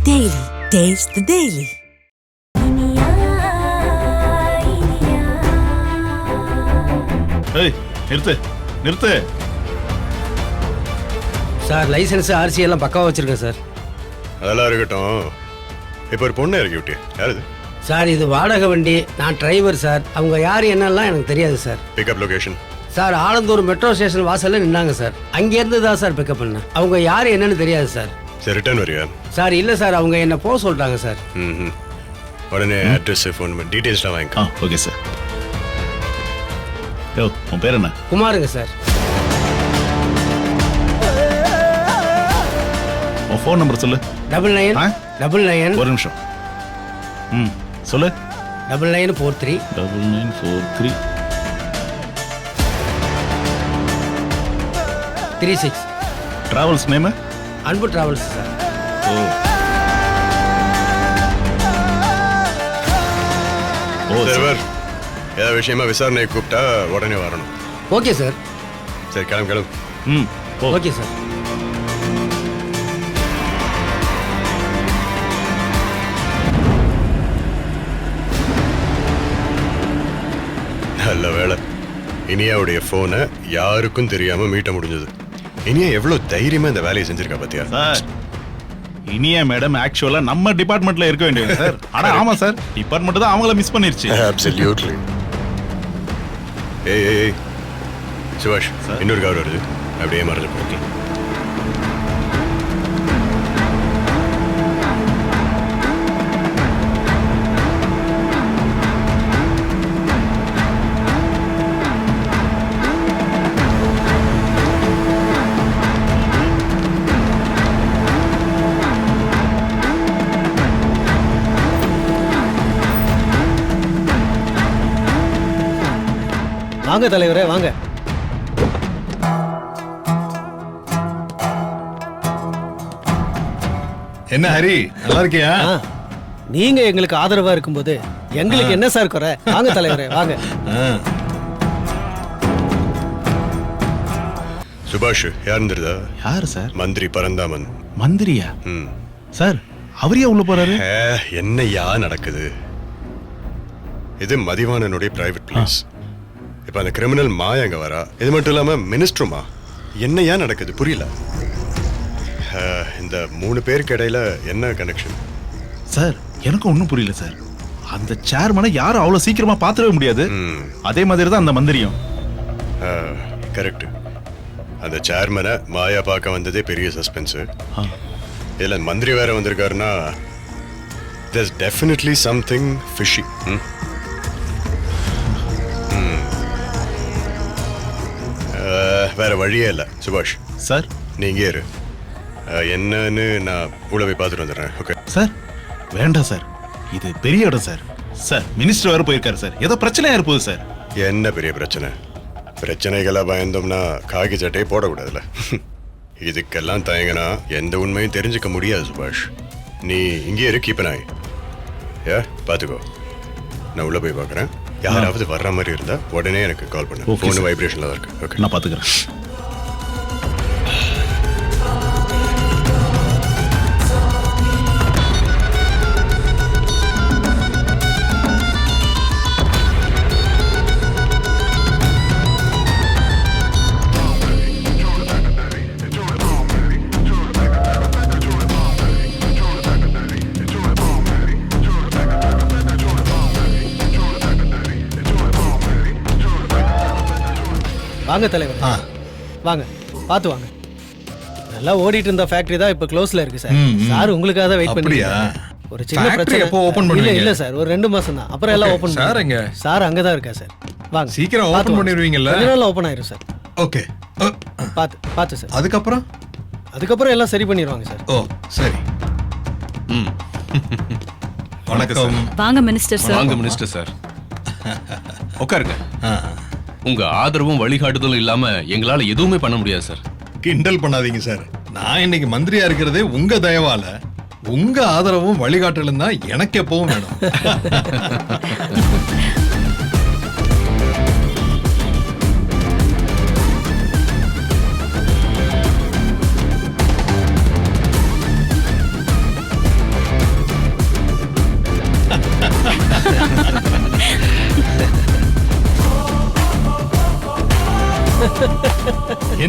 Daily. Taste the Daily. ஏய் நிறுத்து நிறுத்து. சார் லைசன்ஸ் ஆர்சி எல்லாம் பக்காவாக வச்சிருக்கேன் சார். அதெல்லாம் இருக்கட்டும். இப்போ ஒரு பொண்ணு இறக்கி விட்டியா? யார் இது? சார் இது வாடகை வண்டி, நான் டிரைவர் சார். அவங்க யார் என்னெல்லாம் எனக்கு தெரியாது sir. Pickup location? Sir Alandur metro station வாசல்ல நின்னாங்க சார். அங்கேருந்து தான் சார் பிக்கப் பண்ணேன். அவங்க யார் என்னன்னு தெரியாது சார். சரி ரிட்டர்ன் வரியா? சார் இல்லை சார், அவங்க என்ன போக சொல்லிட்டாங்க சார். ம். உடனே அட்ரஸ் ஃபோன் நம்பர் டீட்டெயில்ஸ்லாம் வாங்கிக்கோ. Okay sir. யோ உன் பேர் என்ன? குமாருங்க சார். உன் ஃபோன் நம்பர் சொல்லு. 9999 ஒரு நிமிஷம். ம் சொல்லு. 9943 9943 36. Travels name? அன்பு டிராவல்ஸ் சார். சர்வர் ஏதாவது விஷயமா விசாரணை கூப்பிட்டா உடனே வரணும். Okay sir. சரி கிளம்பு கிளம்பு. ம் ஓகே சார். நல்ல வேலை இனியாவுடைய போனை யாருக்கும் தெரியாம மீட்ட முடிஞ்சது. இனியா எவ்வளவு தைரியமா இந்த வேலையை செஞ்சிருக்கா பாத்தியா? சார் இனியா மேடம் ஆக்சுவலா நம்ம டிபார்ட்மெண்ட்ல இருக்க வேண்டியது சார். ஆனா ஆமா சார், டிபார்ட்மெண்ட் தான் அவங்கள மிஸ் பண்ணிருச்சு. அப்சல்யூட்லி. ஏய் சுபாஷ், இன்னொரு கார் வருது, அப்படியே மறந்து போ. ஓகே. வாங்க தலைவரே வாங்க. என்ன ஹரி, நல்லா இருக்கியா? நீங்க எங்களுக்கு ஆதரவா இருக்கும்போது எங்களுக்கு என்ன சார் குறை? வாங்க தலைவரே வாங்க. சுபாஷ் யார் தெரியுதா? யாரு சார்? மந்திரி பரந்தாமன். மந்திரியா? சார் அவரையா உள்ள போறாரு? என்னையா நடக்குது? இது மதிவாணனுடைய பிரைவேட் பிளேஸ். இப்ப அந்த கிரிமினல் மாயா அங்க வரா. இது மட்டும் இல்லாம மினிஸ்டருமா. என்னையா நடக்குது புரியல. இந்த 3 பேருக்கு இடையில என்ன கனெக்ஷன்? சார் எனக்கு ஒன்றும் புரியல சார். அந்த சேர்மனை யாரும் அவ்வளோ சீக்கிரமா பார்த்துடவே முடியாது. அதே மாதிரி தான் அந்த மந்திரியும். கரெக்ட். அந்த சேர்மனை மாயா பார்க்க வந்ததே பெரிய சஸ்பென்ஸ். இதுல மந்திரி வேற வந்திருக்காருன்னா there's definitely something fishy. வேற வழியே இல்லை சுபாஷ். சார் நீங்க இரு, என்னன்னு நான் உள்ள போய் பார்த்துட்டு வந்துடுறேன். Okay sir. வேண்டாம் சார், இது பெரிய இடம் சார். சார் மினிஸ்டர் வேற போயிருக்காரு சார். ஏதோ பிரச்சனையா இருப்போது சார். என்ன பெரிய பிரச்சனை? பிரச்சனைகளா பயந்தோம்னா காக்கி சட்டையை போடக்கூடாதுல்ல. இதுக்கெல்லாம் தயங்கினா எந்த உண்மையும் தெரிஞ்சுக்க முடியாது சுபாஷ். நீ இங்கே இரு, கீப் an eye. பார்த்துக்கோ, நான் உள்ள போய் பார்க்குறேன். யாராவது வர்ற மாதிரி இருந்தா உடனே எனக்கு கால் பண்ணு. ஃபோன் வைப்ரேஷன்ல தான் இருக்கு. ஓகே நான் பார்த்துக்கிறேன். வாங்க தலைவர் வாங்க, பார்த்து வாங்க. நல்லா ஓடிட்டு இருந்த ஃபேக்டரி தான் இப்போ க்ளோஸ்ல இருக்கு சார். சார் உங்களுக்காக தான் வெயிட் பண்ணியா? ஒரு சின்ன பிரச்சனை. எப்போ ஓபன் பண்ணுவீங்க? இல்ல சார், ஒரு 2 மாசம் தான், அப்புறம் எல்லாம் ஓபன் சார் எங்க? சார் அங்க தான் இருக்கா சார். வாங்க சீக்கிரம் ஓபன் பண்ணிடுவீங்கல்ல? கொஞ்ச நாள்ல ஓபன் ஆயிரும் சார். ஓகே. பார்த்து சார். அதுக்கப்புறம் எல்லாம் சரி பண்ணிடுவாங்க சார். ஓ சரி. வணக்கம். வாங்க மினிஸ்டர் சார். வாங்க மினிஸ்டர் சார். உட்காருங்க. உங்க ஆதரவும் வழிகாட்டுதலும் இல்லாம எங்களால எதுவுமே பண்ண முடியாது சார். கிண்டல் பண்ணாதீங்க சார். நான் இன்னைக்கு மந்திரியா இருக்கிறதே உங்க தயவால. உங்க ஆதரவும் வழிகாட்டலும் தான் எனக்கு எப்பவும் வேணும்.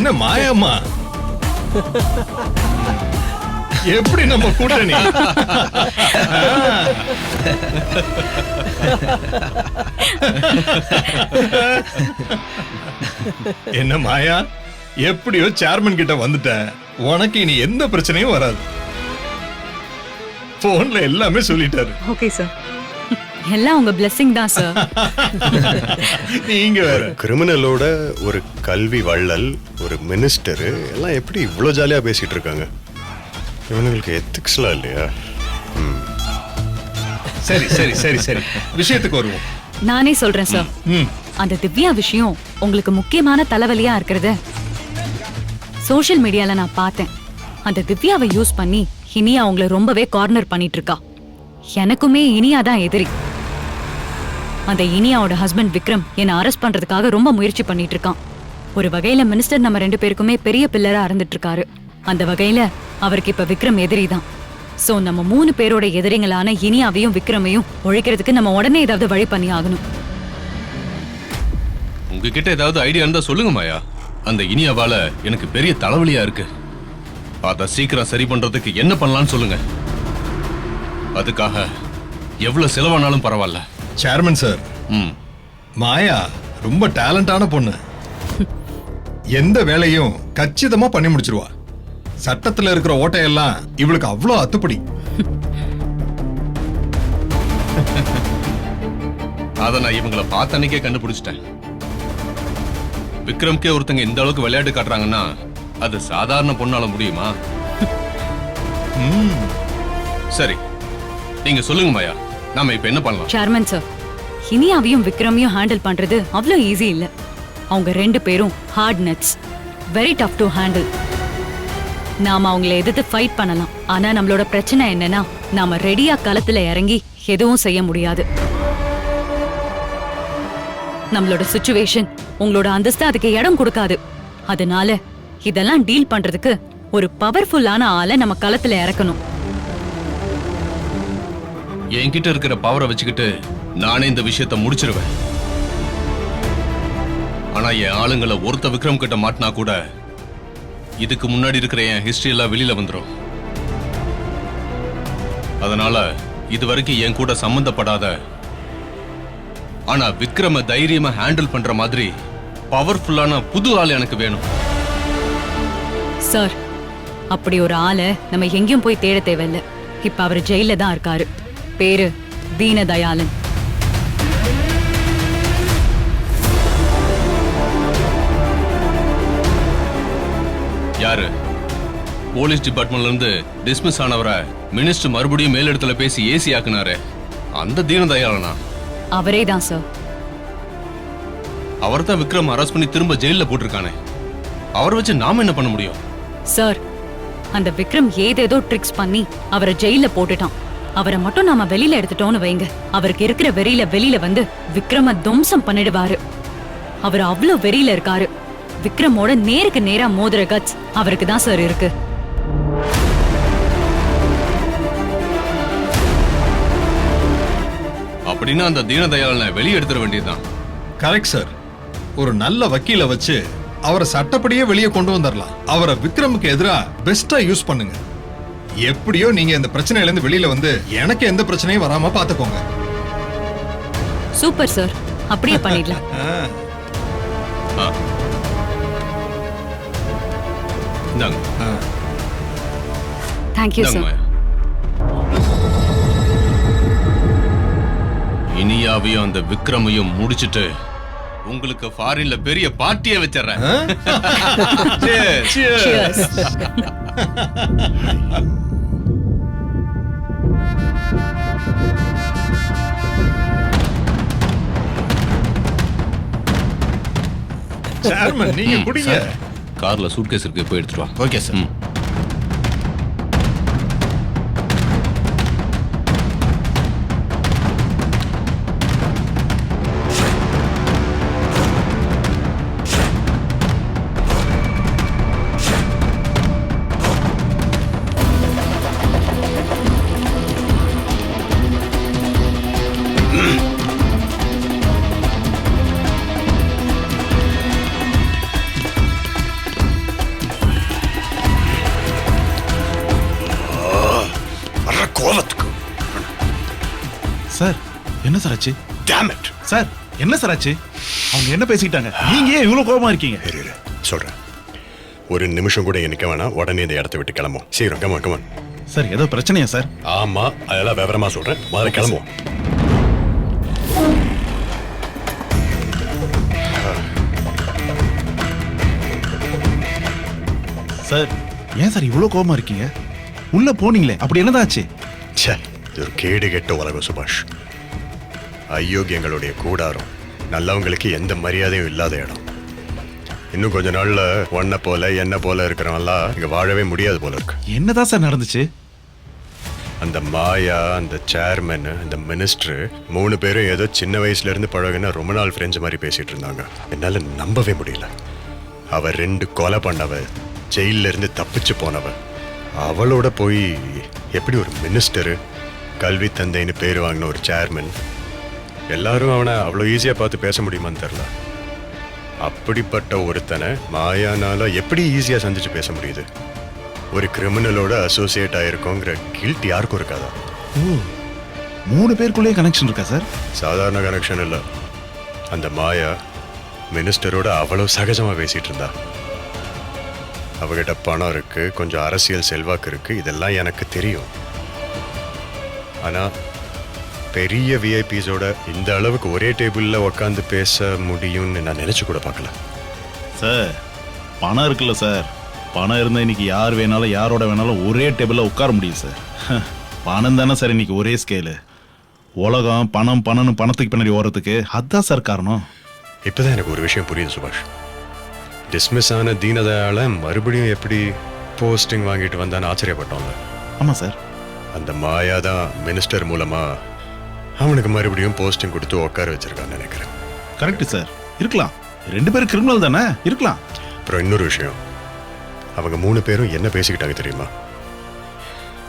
என்ன மாயாமா? எப்படி நம்ம கூட்டணி? என்ன மாயா, எப்படியோ சேர்மன் கிட்ட வந்துட்ட. உனக்கு இனி எந்த பிரச்சனையும் வராது. போன்ல எல்லாமே சொல்லிட்டாரு. ஓகே சார், எல்லாம் உங்க பிளெஸிங் தான் சார். நீங்க வேற. கிரிமினலோட ஒரு கல்வி வள்ளல், ஒரு மினிஸ்டர் எல்லாம் எப்படி இவ்வளோ ஜாலியா பேசிட்டு இருக்காங்க? இவனுங்களுக்கு எத்திக்ஸ்லாம் இல்லையா? சரி சரி சரி சரி, விஷயத்துக்கு வருவோம். நானே சொல்றேன் சார். அந்த திவ்யா விஷயம் உங்களுக்கு முக்கியமான தலைவலியா இருக்கிறது சோஷியல் மீடியால நான் பார்த்தேன். அந்த திவ்யாவை யூஸ் பண்ணி இனியா அவங்கள ரொம்பவே கார்னர் பண்ணிட்டு இருக்கா. எனக்குமே இனியா தான் எதிரி. அந்த இனியாவோட ஹஸ்பண்ட் விக்ரம் என்னை அரெஸ்ட் பண்றதுக்காக ரொம்ப முயற்சி பண்ணிட்டு இருக்கான். ஒரு வகையில மினிஸ்டர் நம்ம 2 பேருக்குமே பெரிய பில்லரா இருந்துட்டு இருக்காரு. அந்த வகையில அவருக்கு இப்ப விக்ரம் எதிரி தான். சோ நம்ம 3 பேரோட எதிரிங்களான இனியாவையும் விக்ரமையும் ஒழிக்கிறதுக்கு நம்ம உடனே ஏதாவது வழி பண்ணி ஆகணும். உங்ககிட்ட ஏதாவது ஐடியா இருந்தா சொல்லுங்க மாயா. அந்த இனியாவால எனக்கு பெரிய தலைவலியா இருக்கு. அத சீக்கிரம் சரி பண்றதுக்கு என்ன பண்ணலாம்னு சொல்லுங்க. அதுக்காக எவ்வளவு செலவானாலும் பரவாயில்ல. சேர்மன் சார், மாயா ரொம்ப டேலண்டான பொண்ணு. எந்த வேலையும் கச்சிதமா பண்ணி முடிச்சிருவா. சட்டத்துல இருக்கிற ஓட்டையெல்லாம் இவளுக்கு அவ்வளோ அத்துப்படி. அத நான் இவங்களை பார்த்த அன்னைக்கே கண்டுபிடிச்சிட்டேன். விக்ரம்கே ஒருத்தங்க இந்த அளவுக்கு விளையாட்டு காட்டுறாங்கன்னா அது சாதாரண பொண்ணால முடியுமா? சரி, நீங்க சொல்லுங்க மாயா, நாம இப்ப என்ன பண்ணலாம்? சேர்மன் சார், இனியாவையும் விக்ரமையும் ஹேண்டில் பண்றது அவ்வளோ ஈஸி இல்ல. அவங்க 2 பேரும் hard nuts, very tough to handle. நாம அவங்களை எதிர்த்து ஃபைட் பண்ணலாம். ஆனா நம்மளோட பிரச்சனை என்னன்னா, நாம ரெடியா களத்துல இறங்கி எதுவும் செய்ய முடியாது. நம்மளோட சிச்சுவேஷன், உங்களோட அந்தஸ்து அதுக்கு இடம் கொடுக்காது. அதனால இதெல்லாம் டீல் பண்றதுக்கு ஒரு பவர்ஃபுல்லான ஆளை நம்ம களத்துல இறக்கணும். என்கிட்ட இருக்கிற பவரை வச்சுக்கிட்டு நானே இந்த விஷயத்தை முடிச்சிருவேன். ஆனா என் ஆளுங்களை ஒருத்த விக்ரம் கிட்ட மாட்டினா கூட இதுக்கு முன்னாடி இருக்கிற என் ஹிஸ்டரி எல்லாம் வெளியில வந்துடும். அதனால இதுவரைக்கும் என் கூட சம்பந்தப்படாத ஆனா விக்ரம தைரியமா ஹேண்டில் பண்ற மாதிரி பவர்ஃபுல்லான புது ஆள் எனக்கு வேணும். சார், அப்படி ஒரு ஆளை நம்ம எங்கேயும் போய் தேட தேவையில்ல. இப்ப அவர் ஜெயில தான் இருக்காரு. பேரு தீனதயாளன். யாரு? போலீஸ் டிபார்ட்மெண்ட்ல இருந்து டிஸ்மிஸ் ஆனவரை மினிஸ்டர் மறுபடியும் மேலிடத்துல பேசி ஏசி ஆக்குனாரு. அந்த தீனதயாளனா? அவரே தான் சார். அவர் தான் விக்ரம் அரெஸ்ட் பண்ணி திரும்ப ஜெயில போட்டிருக்கானே. அவரை வச்சு நாம என்ன பண்ண முடியும்? சார், அந்த விக்ரம் ஏதேதோ ட்ரிக்ஸ் பண்ணி அவரை ஜெயில போட்டுட்டான். அவரை மட்டும் நாம வெளியில எடுத்துட்டோம்னு வைங்க, அவருக்கு இருக்கிற வெறியில வெளியில வந்து விக்ரம துவம்சம் பண்ணிடுவாரு. அவர் அவ்வளவு வெறியில இருக்காரு. விக்ரமோட நேருக்கு நேரா மோதிர கட்ஸ் அவருக்கு தான் சார் இருக்கு. அப்படின்னா அந்த தீனதயாளனை வெளியே எடுத்துட வேண்டியதுதான். Correct sir. ஒரு நல்ல வக்கீல வச்சு அவரை சட்டப்படியே வெளியே கொண்டு வந்துடலாம். அவரை விக்ரமுக்கு எதிரா பெஸ்டா யூஸ் பண்ணுங்க. எப்படியோ நீங்க இந்த பிரச்சனையில இருந்து வெளியில வந்து எனக்கு எந்த பிரச்சனையும் வராம பாத்துக்கோங்க. சூப்பர் சார், அப்படியே பண்ணிடலாம். இந்தாங்க. தேங்க்யூ இந்தாங்க சார். மாயா. இனியாவையும் அந்த விக்ரமையும் முடிச்சிட்டு உங்களுக்கு ஃபாரின்ல பெரிய பார்ட்டியை வச்சிடறேன். Cheers. சேர்மன், நீங்க குடிங்க. கார்ல சூட்கேஸ் இருக்கு, போய் எடுத்துட்டு வா. Okay sir. சார் என்ன சார் ஆச்சு? Damn it! சார் என்ன சார் ஆச்சு? அவங்க என்ன பேசிக்கிட்டாங்க? நீங்க ஏன் இவ்வளவு கோபமா இருக்கீங்க? இரு சொல்றேன். ஒரு நிமிஷம் கூட நிக்க வேணாம், உடனே இந்த இடத்த விட்டு கிளம்பும். சீக்கிரம் கமான். சார் ஏதோ பிரச்சனையா சார்? ஆமா, அதெல்லாம் விவரமா சொல்றேன். முதல்ல கிளம்புவோம். சார் ஏன் சார் இவ்வளவு கோபமா இருக்கீங்க? உள்ள போனீங்களே, அப்படி என்னதான் ஆச்சு? ச்சே, இது ஒரு கேடு கெட்ட உலகம் சுபாஷ். அயோக்கியங்களுடைய கூடாரம், நல்லவங்களுக்கு எந்த மரியாதையும் இல்லாத இடம். இன்னும் கொஞ்ச நாள்ல ஒன்ன போல என்ன போல இருக்கிறவன்லாம் இங்க வாழவே முடியாது போல இருக்கு. என்னதான் சார் நடந்துச்சு? அந்த மாயா, அந்த சேர்மன், அந்த மினிஸ்டர் 3 பேரும் ஏதோ சின்ன வயசுல இருந்து பழகுன ரொம்ப நாள் ஃப்ரெண்ட்ஸ் மாதிரி பேசிட்டு இருந்தாங்க. என்னால நம்பவே முடியல. அவ 2 கொலை பண்ணவ, ஜெயில இருந்து தப்பிச்சு போனவ, அவளோட போய் எப்படி ஒரு மினிஸ்டரு, கல்வி தந்தைன்னு பேர் வாங்கின ஒரு சேர்மன், எல்லாரும் அவனை அவ்வளோ ஈஸியா பார்த்து பேச முடியுமான்னு தெரியல. அப்படிப்பட்ட ஒருத்தனை மாயானால எப்படி ஈஸியா சந்திச்சு பேச முடியுது? ஒரு கிரிமினலோட அசோசியேட் ஆயிருக்கோங்கிற கில்ட் யாருக்கும் இருக்காதா? ஓ 3 பேருக்குள்ளேயே கனெக்ஷன் இருக்கா சார்? சாதாரண கனெக்ஷன் இல்லை. அந்த மாயா மினிஸ்டரோட அவ்வளவு சகஜமா பேசிட்டு இருந்தா. அவகிட்ட பணம் இருக்கு, கொஞ்சம் அரசியல் செல்வாக்கு இருக்கு, இதெல்லாம் எனக்கு தெரியும். ஆனா பெரிய விஐபிஸோட இந்த அளவுக்கு ஒரே டேபிள்ல உட்காந்து பேச முடியும்னு நான் நினைச்சு கூட பார்க்கல. சார் பணம் இருக்குல்ல சார், பணம் இருந்தால் இன்னைக்கு யார் வேணாலும் யாரோட வேணாலும் ஒரே டேபிளில் உட்கார முடியும் சார். பணம் தானே சார் இன்னைக்கு ஒரே ஸ்கேலு. உலகம் பணம் பணம்னு பணத்துக்கு பின்னாடி ஓடுறதுக்கு அதான் சார் காரணம். இப்போதான் எனக்கு ஒரு விஷயம் புரியுது சுபாஷ். டிஸ்மிஸ் ஆன தீனதயாள மறுபடியும் எப்படி போஸ்டிங் வாங்கிட்டு வந்தான்னு ஆச்சரியப்பட்டோம்ல. ஆமாம் சார். அந்த மாயா தான் மினிஸ்டர் மூலமா அவனுக்கு மறுபடியும் போஸ்டிங் கொடுத்து உட்கார வச்சிருக்கான்னு நினைக்கிறேன். கரெக்ட் சார், இருக்கலாம். 2 பேரும் கிரிமினல் தானே, இருக்கலாம். அப்புறம் இன்னொரு விஷயம், அவங்க 3 பேரும் என்ன பேசிக்கிட்டாங்க தெரியுமா?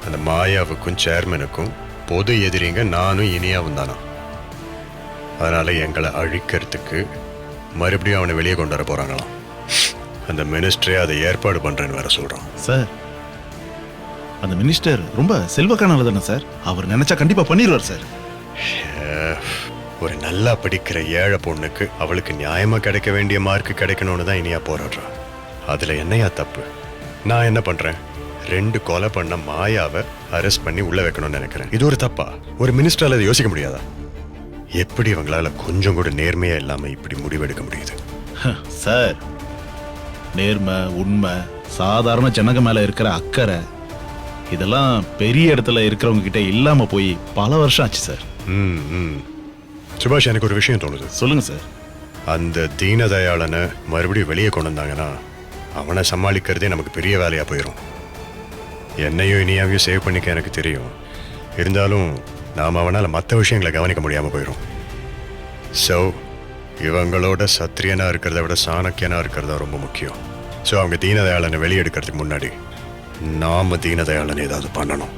அந்த மாயாவுக்கும் சேர்மனுக்கும் பொது எதிரிங்க நானும் இனியாவும் தானா. அதனால எங்களை அழிக்கிறதுக்கு மறுபடியும் அவனை வெளியே கொண்டு வர போறாங்களாம். அந்த மினிஸ்டரே அதை ஏற்பாடு பண்றேன்னு வேற சொல்றான். சார் அந்த மினிஸ்டர் ரொம்ப செல்வக்கானவர் தானே சார், அவர் நினைச்சா கண்டிப்பா பண்ணிடுவார் சார். ஒரு நல்லா படிக்கிற ஏழை பொண்ணுக்கு அவளுக்கு நியாயமா கிடைக்க வேண்டிய மார்க் கிடைக்கணும்னு தான் இனியா போராடுறா. அதுல என்னையா தப்பு? நான் என்ன பண்றேன்? 2 கொலை பண்ண மாயாவை அரெஸ்ட் பண்ணி உள்ள வைக்கணும்னு நினைக்கிறேன். இது ஒரு தப்பா? ஒரு மினிஸ்டரால அதை யோசிக்க முடியாதா? எப்படி இவங்களால கொஞ்சம் கூட நேர்மையா இல்லாம இப்படி முடிவெடுக்க முடியுது? சார் நேர்மை, உண்மை, சாதாரண ஜனங்க மேல இருக்கிற அக்கறை, இதெல்லாம் பெரிய இடத்துல இருக்கிறவங்க கிட்ட இல்லாம போய் பல வருஷம் ஆச்சு சார். சுபாஷ், எனக்கு ஒரு விஷயம் தோணுது. சொல்லுங்க சார். அந்த தீனதயாளனை மறுபடியும் வெளியே கொண்டு வந்தாங்கன்னா அவனை சமாளிக்கிறதே நமக்கு பெரிய வேலையா போயிடும். என்னையும் இனியாவையும் சேவ் பண்ணிக்க எனக்கு தெரியும். இருந்தாலும் நாம் அவனால் மற்ற விஷயங்களை கவனிக்க முடியாமல் போயிடும். ஸோ இவங்களோட சத்திரியனா இருக்கிறத விட சாணக்கியனா இருக்கிறதா ரொம்ப முக்கியம். ஸோ அவங்க தீனதயாளனை வெளியெடுக்கிறதுக்கு முன்னாடி நாம தீனதயாளனை ஏதாவது பண்ணணும்.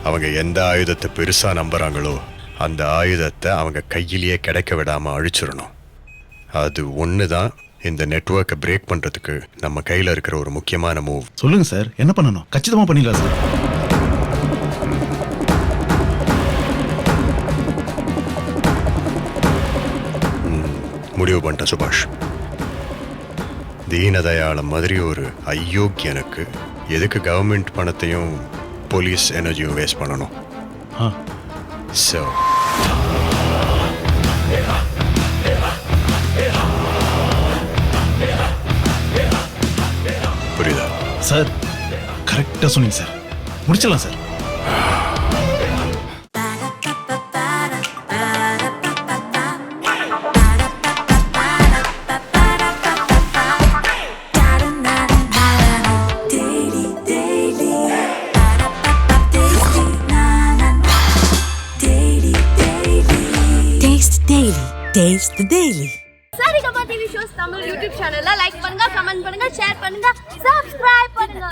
அவங்க எந்த ஆயுதத்தை பெருசா நம்புறாங்களோ அந்த ஆயுதத்தை அவங்க கையிலேயே கிடைக்க விடாம அழிச்சிடணும். அது ஒண்ணுதான் இந்த நெட்வொர்க்கை பிரேக் பண்றதுக்கு நம்ம கையில இருக்கிற ஒரு முக்கியமான மூவ். சொல்லுங்க சார், என்ன பண்ணணும்? கச்சிதமா பண்ணிடலாம் சார். முடிவு பண்ணிட்டேன் சுபாஷ். தீனதயாள மாதிரி ஒரு அயோக்கியனுக்கு எதுக்கு கவர்மெண்ட் பணத்தையும் போலீஸ் எனர்ஜியும் வேஸ்ட் பண்ணணும்? So புரியுதா சார்? கரெக்டா சொன்னீங்க சார். முடிச்சிடலாம் sir. Taste the Daily. Saregama TV shows Tamil YouTube சேனல்ல லைக் பண்ணுங்க, கமெண்ட் பண்ணுங்க, ஷேர் பண்ணுங்க, சப்ஸ்கிரைப் பண்ணுங்க.